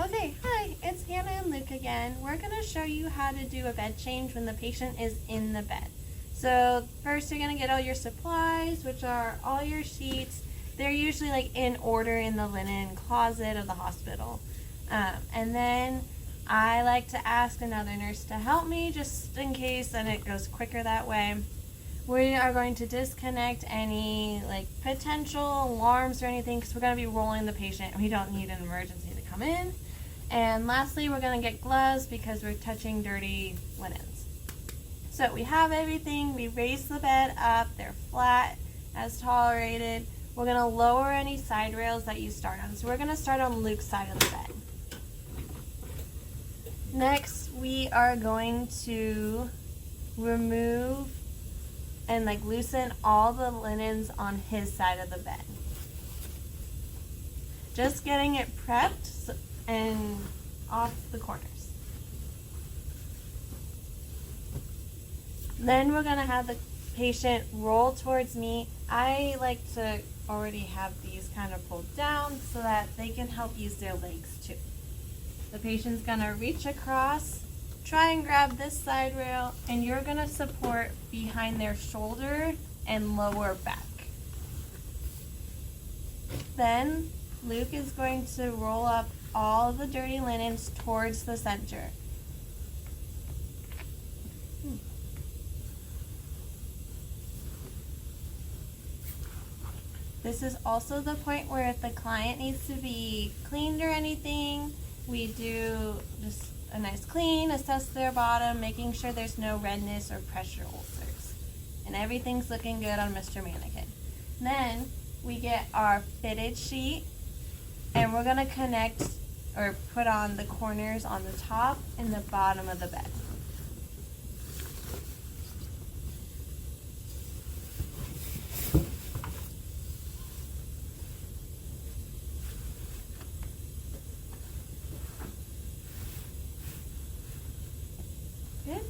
Okay, hi, it's Hannah and Luke again. We're going to show you how to do a bed change when the patient is in the bed. So first you're going to get all your supplies, which are all your sheets. They're usually like in order in the linen closet of the hospital. And then I like to ask another nurse to help me just in case, and it goes quicker that way. We are going to disconnect any like potential alarms or anything because we're going to be rolling the patient. We don't need an emergency to come in. And lastly, we're going to get gloves because we're touching dirty linens. So we have everything. We raise the bed up. They're flat as tolerated. We're going to lower any side rails that you start on. So we're going to start on Luke's side of the bed. Next, we are going to remove and like loosen all the linens on his side of the bed. Just getting it prepped and off the corners. Then we're gonna have the patient roll towards me. I like to already have these kind of pulled down so that they can help use their legs too. The patient's gonna reach across, try and grab this side rail, and you're gonna support behind their shoulder and lower back. Then Luke is going to roll up all the dirty linens towards the center. This is also the point where if the client needs to be cleaned or anything, we do just a nice clean, assess their bottom, making sure there's no redness or pressure ulcers. And everything's looking good on Mr. Mannequin. Then we get our fitted sheet and we're gonna connect or put on the corners on the top and the bottom of the bed. Good?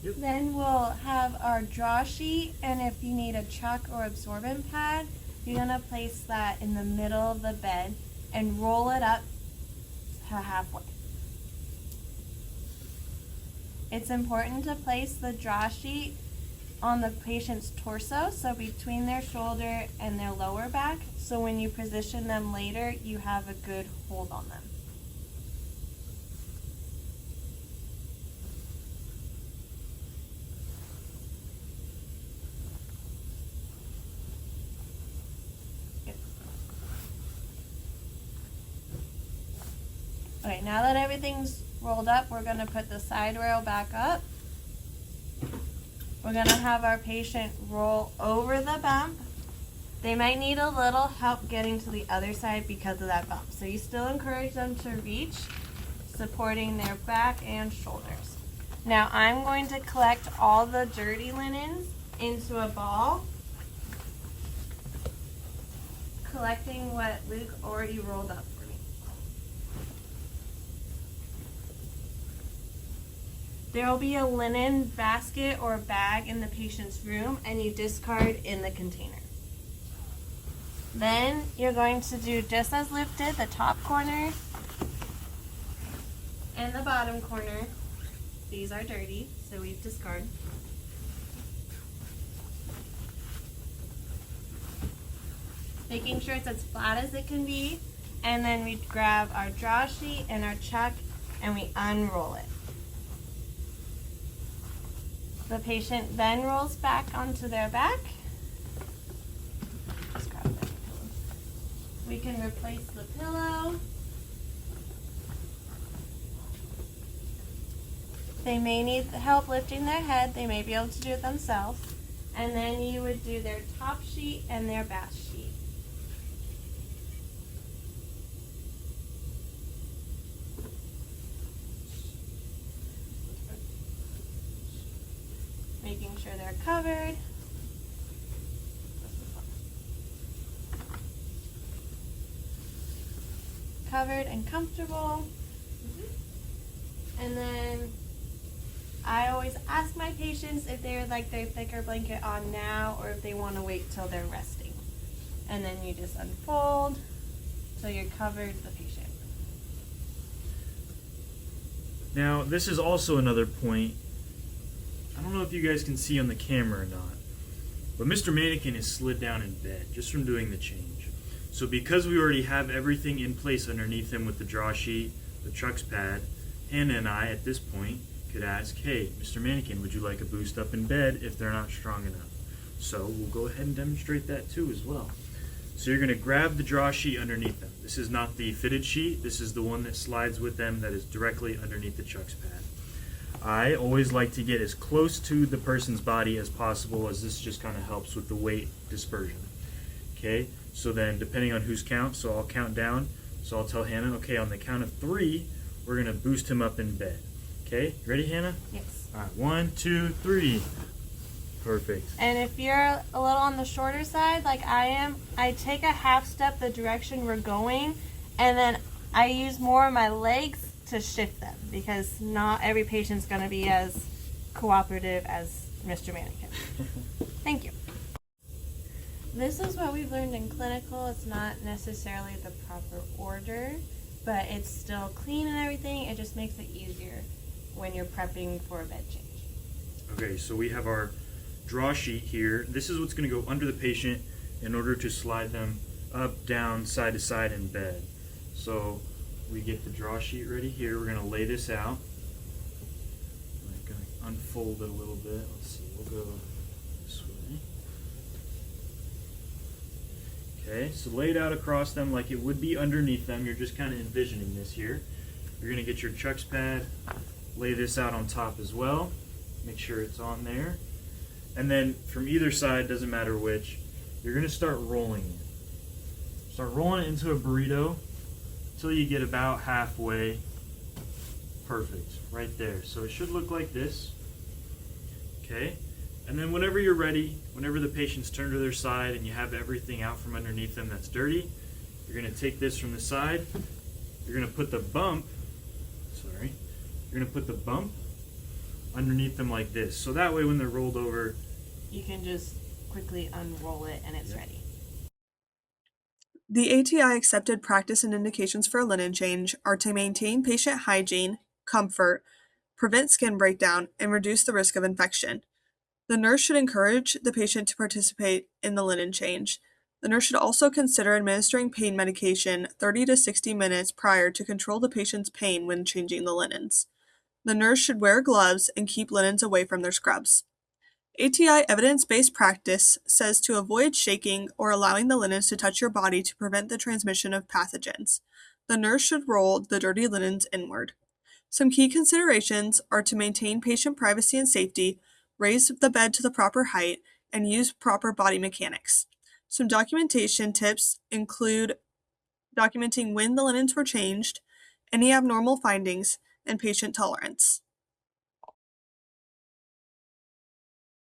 Yep. Then we'll have our draw sheet, and if you need a chuck or absorbent pad, you're gonna place that in the middle of the bed and roll it up to halfway. It's important to place the draw sheet on the patient's torso, so between their shoulder and their lower back, so when you position them later, you have a good hold on them. Okay, now that everything's rolled up, we're gonna put the side rail back up. We're gonna have our patient roll over the bump. They might need a little help getting to the other side because of that bump. So you still encourage them to reach, supporting their back and shoulders. Now I'm going to collect all the dirty linens into a ball, collecting what Luke already rolled up. There will be a linen basket or bag in the patient's room, and you discard in the container. Then you're going to do just as Luke did, the top corner and the bottom corner. These are dirty, so we discard. Making sure it's as flat as it can be, and then we grab our draw sheet and our chuck and we unroll it. The patient then rolls back onto their back. Just grab that. We can replace the pillow. They may need help lifting their head. They may be able to do it themselves. And then you would do their top sheet and their bath sheet. Making sure they're covered. Covered and comfortable. And then I always ask my patients if they would like their thicker blanket on now or if they want to wait till they're resting. And then you just unfold so you're covered the patient. Now, this is also another point. I don't know if you guys can see on the camera or not, but Mr. Mannequin is slid down in bed just from doing the change. So because we already have everything in place underneath him with the draw sheet, the Chucks pad, Hannah and I at this point could ask, hey, Mr. Mannequin, would you like a boost up in bed if they're not strong enough? So we'll go ahead and demonstrate that too as well. So you're going to grab the draw sheet underneath them. This is not the fitted sheet. This is the one that slides with them that is directly underneath the Chucks pad. I always like to get as close to the person's body as possible, as this just kind of helps with the weight dispersion. Okay, so then depending on whose count, so I'll count down. So I'll tell Hannah, okay, on the count of 3, we're going to boost him up in bed. Okay, ready, Hannah? Yes. All right, 1, 2, 3. Perfect. And if you're a little on the shorter side, like I am, I take a half step the direction we're going, and then I use more of my legs to shift them, because not every patient's going to be as cooperative as Mr. Mannequin. Thank you. This is what we've learned in clinical. It's not necessarily the proper order, but it's still clean and everything. It just makes it easier when you're prepping for a bed change. Okay, so we have our draw sheet here. This is what's going to go under the patient in order to slide them up, down, side to side in bed. So we get the draw sheet ready here. We're going to lay this out. I'm going to unfold it a little bit. Let's see, we'll go this way. Okay, so lay it out across them like it would be underneath them. You're just kind of envisioning this here. You're going to get your Chucks pad, lay this out on top as well. Make sure it's on there. And then from either side, doesn't matter which, you're going to start rolling it. Start rolling it into a burrito until you get about halfway. Perfect, right there. So it should look like this. Okay, and then whenever you're ready, whenever the patient's turned to their side and you have everything out from underneath them that's dirty, you're going to take this from the side. You're going to put the bump, underneath them like this. So that way when they're rolled over, You can just quickly unroll it and it's ready. The ATI accepted practice and indications for a linen change are to maintain patient hygiene, comfort, prevent skin breakdown, and reduce the risk of infection. The nurse should encourage the patient to participate in the linen change. The nurse should also consider administering pain medication 30 to 60 minutes prior to control the patient's pain when changing the linens. The nurse should wear gloves and keep linens away from their scrubs. ATI evidence-based practice says to avoid shaking or allowing the linens to touch your body to prevent the transmission of pathogens. The nurse should roll the dirty linens inward. Some key considerations are to maintain patient privacy and safety, raise the bed to the proper height, and use proper body mechanics. Some documentation tips include documenting when the linens were changed, any abnormal findings, and patient tolerance.